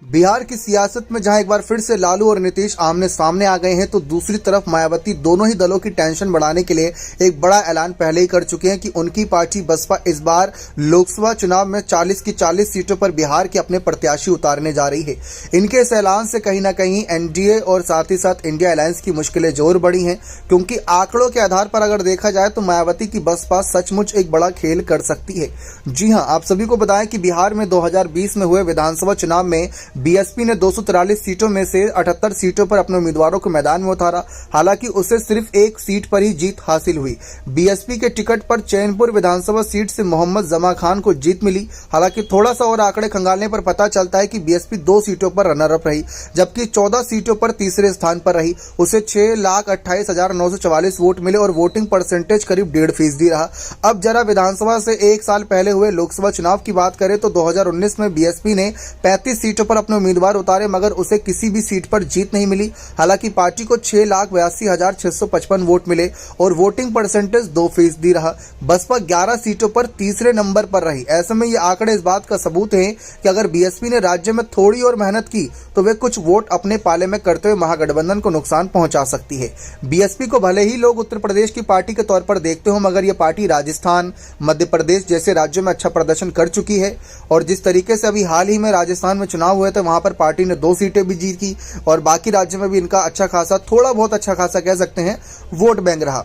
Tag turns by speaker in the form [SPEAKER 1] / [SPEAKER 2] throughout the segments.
[SPEAKER 1] बिहार की सियासत में जहां एक बार फिर से लालू और नीतीश आमने सामने आ गए हैं, तो दूसरी तरफ मायावती दोनों ही दलों की टेंशन बढ़ाने के लिए एक बड़ा ऐलान पहले ही कर चुके हैं कि उनकी पार्टी बसपा इस बार लोकसभा चुनाव में 40 की 40 सीटों पर बिहार के अपने प्रत्याशी उतारने जा रही है। इनके इस ऐलान से कहीं ना कहीं एनडीए और साथ ही साथ इंडिया अलायंस की मुश्किलें जोर बढ़ी हैं, क्योंकि आंकड़ों के आधार पर अगर देखा जाए तो मायावती की बसपा सचमुच एक बड़ा खेल कर सकती है। जी हां, आप सभी को बताएं कि बिहार में 2020 में हुए विधानसभा चुनाव में बीएसपी ने 243 सीटों में से 78 सीटों पर अपने उम्मीदवारों को मैदान में उतारा। हालांकि उसे सिर्फ एक सीट पर ही जीत हासिल हुई। बीएसपी के टिकट पर चैनपुर विधानसभा सीट से मोहम्मद जमा खान को जीत मिली। हालांकि थोड़ा सा और आंकड़े खंगालने पर पता चलता है कि बीएसपी 2 सीटों पर रनर अप रही, जबकि 14 सीटों पर तीसरे स्थान पर रही। उसे 6,28,944 वोट मिले और वोटिंग परसेंटेज करीब 1.5% रहा। अब जरा विधानसभा से एक साल पहले हुए लोकसभा चुनाव की बात करें तो 2019 में बीएसपी ने 35 सीटों पर अपने उम्मीदवार उतारे, मगर उसे किसी भी सीट पर जीत नहीं मिली। हालांकि पार्टी को 6,82,655 वोट मिले और वोटिंग परसेंटेज 2% रहा। बसपा 11 सीटों पर तीसरे नंबर पर रही। ऐसे में ये आंकड़े इस बात का सबूत हैं कि अगर बीएसपी ने राज्य में थोड़ी और मेहनत की तो वे कुछ वोट अपने पाले में करते हुए महागठबंधन को नुकसान पहुंचा सकती है। बीएसपी को भले ही लोग उत्तर प्रदेश की पार्टी के तौर पर देखते हो, मगर यह पार्टी राजस्थान, मध्य प्रदेश जैसे राज्यों में अच्छा प्रदर्शन कर चुकी है। और जिस तरीके से अभी हाल ही में राजस्थान में चुनाव हुए थे, वहां पर पार्टी ने 2 सीटें भी जीती और बाकी राज्यों में भी इनका अच्छा खासा, थोड़ा बहुत अच्छा खासा कह सकते हैं, वोट बैंक रहा।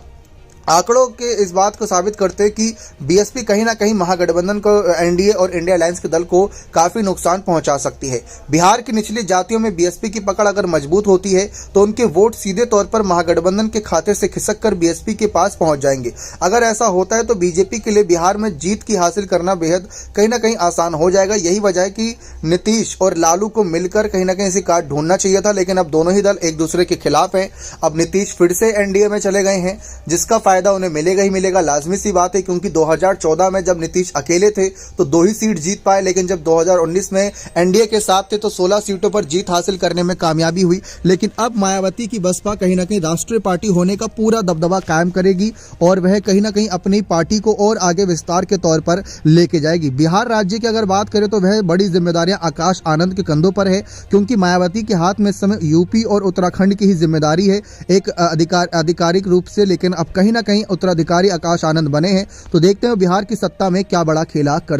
[SPEAKER 1] आंकड़ों के इस बात को साबित करते हैं कि बीएसपी कहीं ना कहीं महागठबंधन को, एनडीए और इंडिया अलायंस के दल को काफी नुकसान पहुंचा सकती है। बिहार की निचली जातियों में बीएसपी की पकड़ अगर मजबूत होती है तो उनके वोट सीधे तौर पर महागठबंधन के खाते से खिसक कर बीएसपी के पास पहुंच जाएंगे। अगर ऐसा होता है तो बीजेपी के लिए बिहार में जीत की हासिल करना बेहद कहीं ना कहीं आसान हो जाएगा। यही वजह है कि नीतीश और लालू को मिलकर कहीं ना कहीं इसी कार्ड ढूंढना चाहिए था, लेकिन अब दोनों ही दल एक दूसरे के खिलाफ हैं। अब नीतीश फिर से एनडीए में चले गए हैं, जिसका फायदा उन्हें मिलेगा ही मिलेगा, लाजमी सी बात है, क्योंकि 2014 में जब नीतीश अकेले थे तो 2 ही सीट जीत पाए, लेकिन जब 2019 में एनडीए के साथ थे तो 16 सीटों पर जीत हासिल करने में कामयाबी हुई। लेकिन अब मायावती की बसपा कहीं ना कहीं राष्ट्रीय पार्टी होने का पूरा दबदबा कायम करेगी और वह कहीं ना कहीं अपनी पार्टी को और आगे विस्तार के तौर पर लेके जाएगी। बिहार राज्य की अगर बात करें तो वह बड़ी जिम्मेदारियां आकाश आनंद के कंधों पर है, क्योंकि मायावती के हाथ में इस समय यूपी और उत्तराखंड की ही जिम्मेदारी है एक आधिकारिक रूप से, लेकिन अब कहीं ना कहीं उत्तराधिकारी आकाश आनंद बने हैं। तो देखते हैं बिहार की सत्ता में क्या बड़ा खेला करते